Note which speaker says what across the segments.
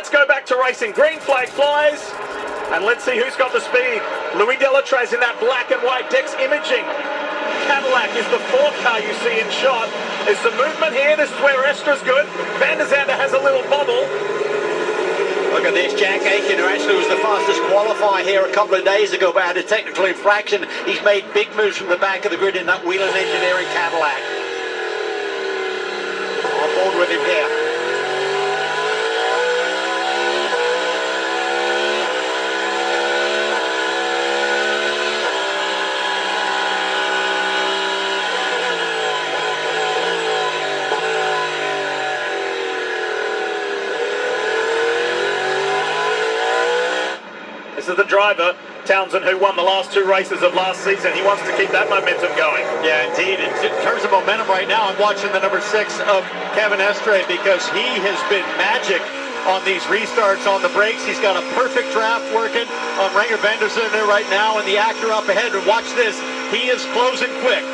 Speaker 1: let's go back to racing. Green flag flies, and let's see who's got the speed. Louis Delatraz in that black and white Dex Imaging Cadillac is the fourth car you see in shot. There's some movement here. This is where Estra's good. Van der Zande has a little bobble.
Speaker 2: Look at this, Jack Aitken, who actually was the fastest qualifier here a couple of days ago, but had a technical infraction. He's made big moves from the back of the grid in that Whelen Engineering Cadillac. On board with him here.
Speaker 1: This is the driver, Townsend, who won the last two races of last season. He wants to keep that momentum going.
Speaker 2: Yeah, indeed. In terms of momentum right now, I'm watching the number 6 of Kevin Estre because he has been magic on these restarts on the brakes. He's got a perfect draft working on Renger van der Zande right now, and the actor up ahead. And watch this. He is closing quick.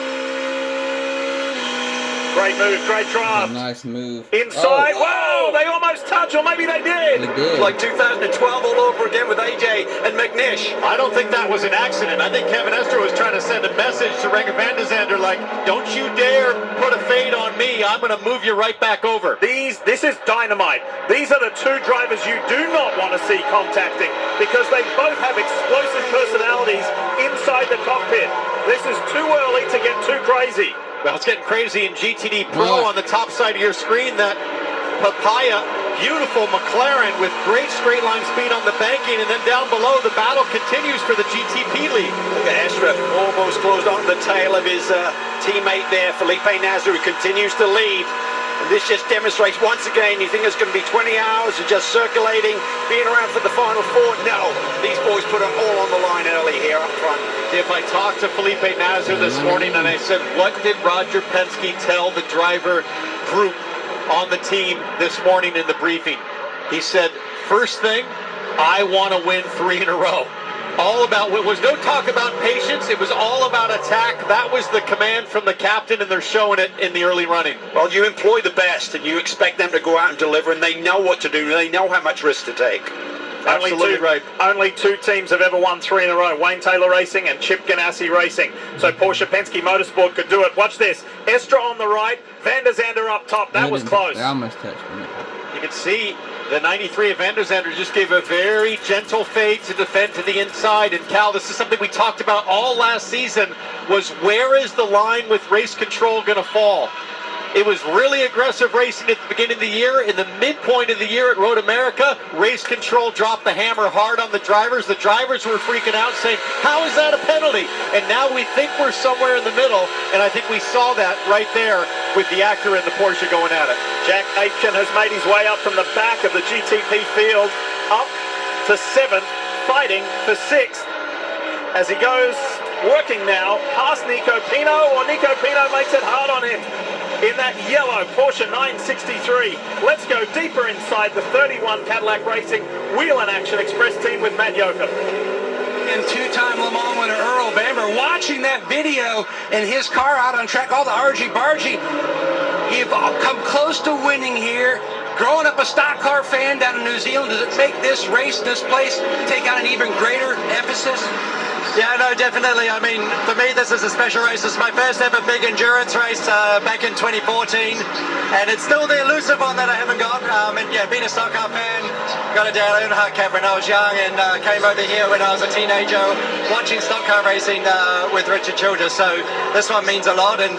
Speaker 1: Great move, great draft.
Speaker 3: Nice move.
Speaker 1: Inside, whoa, they almost touch, or maybe they did.
Speaker 3: They did.
Speaker 2: Like 2012 all over again with AJ and McNish. I don't think that was an accident. I think Kevin Estre was trying to send a message to Renger van der Zande like, don't you dare put a fade on me. I'm going to move you right back over.
Speaker 1: This is dynamite. These are the two drivers you do not want to see contacting because they both have explosive personalities inside the cockpit. This is too early to get too crazy.
Speaker 2: Well, it's getting crazy in GTD Pro on the top side of your screen. That Papaya, beautiful McLaren with great straight line speed on the banking, and then down below the battle continues for the GTP lead. Look at Estre, almost closed on the tail of his teammate there, Felipe Nasr, who continues to lead. And this just demonstrates once again, you think it's going to be 20 hours of just circulating, being around for the final four? No, these boys put them all on the line early here up front. If I talked to Felipe Nasr this morning and I said, what did Roger Penske tell the driver group on the team this morning in the briefing? He said, first thing, I want to win 3 in a row. All about, it was no talk about patience, it was all about attack. That was the command from the captain, and they're showing it in the early running. Well, you employ the best, and you expect them to go out and deliver, and they know what to do, they know how much risk to take. Absolutely right.
Speaker 1: Only two teams have ever won 3 in a row, Wayne Taylor Racing and Chip Ganassi Racing. So Porsche Penske Motorsport could do it. Watch this. Estre on the right, Van der Zande up top. That was close.
Speaker 3: They almost touched me.
Speaker 2: You can see the 93 of van der Zande just gave a very gentle fade to defend to the inside. And Cal, this is something we talked about all last season, was where is the line with race control going to fall? It was really aggressive racing at the beginning of the year. In the midpoint of the year at Road America, race control dropped the hammer hard on the drivers. The drivers were freaking out saying, how is that a penalty? And now we think we're somewhere in the middle, and I think we saw that right there with the Acura and the Porsche going at it.
Speaker 1: Jack Aitken has made his way up from the back of the GTP field up to 7th, fighting for 6th as he goes working now past Nico Pino, or Nico Pino makes it hard on him in that yellow Porsche 963. Let's go deeper inside the 31 Cadillac Racing Wheel and Action Express team with Matt Yoakum.
Speaker 4: And two-time Le Mans winner Earl Bamber, watching that video and his car out on track, all the argy-bargy. You've come close to winning here. Growing up a stock car fan down in New Zealand, does it make this race, this place, take on an even greater emphasis?
Speaker 5: Yeah, no, definitely. I mean, for me, this is a special race. This is my first ever big endurance race back in 2014. And it's still the elusive one that I haven't got. And yeah, being a stock car fan, got a Dale Earnhardt cab when I was young and came over here when I was a teenager watching stock car racing with Richard Childress. So this one means a lot. And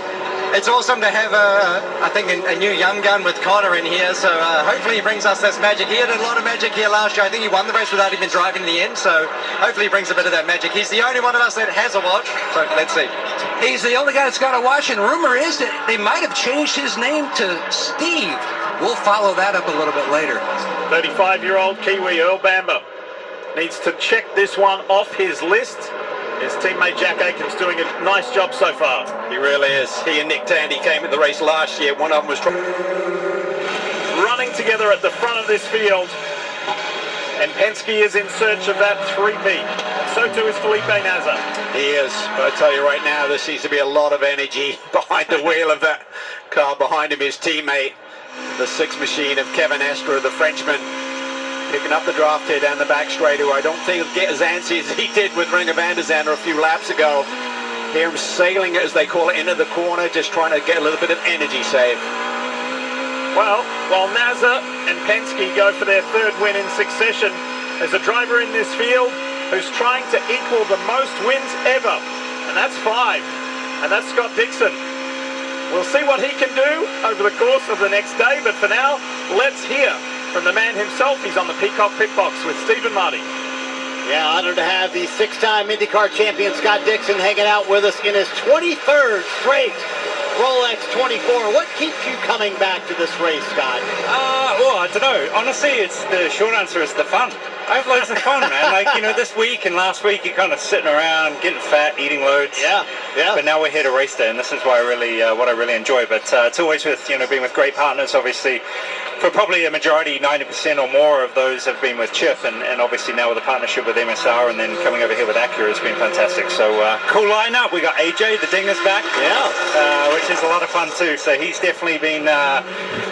Speaker 5: it's awesome to have, I think, a new young gun with Connor in here. So hopefully he brings us this magic. He had a lot of magic here last year. I think he won the race without even driving in the end. So hopefully he brings a bit of that magic. He's the only one of us that has a watch. So let's see.
Speaker 4: He's the only guy that's got a watch. And rumor is that they might have changed his name to Steve. We'll follow that up a little bit later.
Speaker 1: 35-year-old Kiwi Earl Bamber needs to check this one off his list. His teammate Jack Aitken's doing a nice job so far.
Speaker 2: He really is. He and Nick Tandy came at the race last year. One of them was
Speaker 1: running together at the front of this field. And Penske is in search of that 3P. So too is Felipe Nasr.
Speaker 2: He is. But I tell you right now, there seems to be a lot of energy behind the wheel of that car. Behind him, his teammate, the 6 machine of Kevin Estre, the Frenchman. picking up the draft here down the back straight, who I don't think will get as antsy as he did with Ringer van der Zande a few laps ago. Here sailing, as they call it, into the corner, just trying to get a little bit of energy save.
Speaker 1: Well, while Nasser and Penske go for their third win in succession, there's a driver in this field who's trying to equal the most wins ever, and that's 5, and that's Scott Dixon. We'll see what he can do over the course of the next day, but for now, let's hear from the man himself. He's on the Peacock Pit Box with Stephen Marty.
Speaker 3: Yeah, honored to have the 6-time IndyCar champion Scott Dixon hanging out with us in his 23rd straight Rolex 24. What keeps you coming back to this race, Scott?
Speaker 6: Well, I don't know. Honestly, it's the short answer is the fun. I have loads of fun, man. Like, you know, this week and last week, you're kind of sitting around, getting fat, eating loads.
Speaker 3: Yeah.
Speaker 6: But now we're here to race day, and this is why what I really enjoy. But it's always with, being with great partners, obviously. For probably a majority, 90% or more of those have been with Chip, and obviously now with the partnership with MSR, and then coming over here with Acura has been fantastic. So cool lineup. We got AJ, the dinger's back.
Speaker 3: Yeah.
Speaker 6: Which is a lot of fun too. So he's definitely been,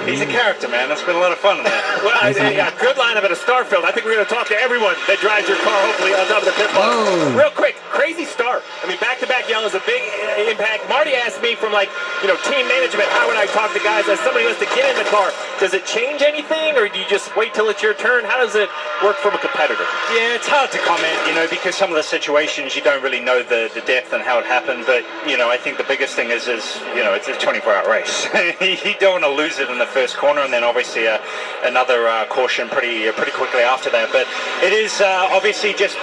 Speaker 6: he's a character, man. It's been a lot of fun in there.
Speaker 1: Well, yeah, good lineup at a Starfield. I think we're going to talk to everyone that drives your car, hopefully, on top of the pit box. Real quick, crazy start. I mean, back-to-back yellow is a big impact. Marty asked me from, team management, how would I talk to guys as somebody who has to get in the car? Does it change anything, or do you just wait till it's your turn? How does it work from a competitor?
Speaker 6: Yeah, it's hard to comment, because some of the situations you don't really know the depth and how it happened. But, I think the biggest thing is it's a 24-hour race. You don't want to lose it in the first corner, and then obviously another caution pretty quickly after that. But it is obviously just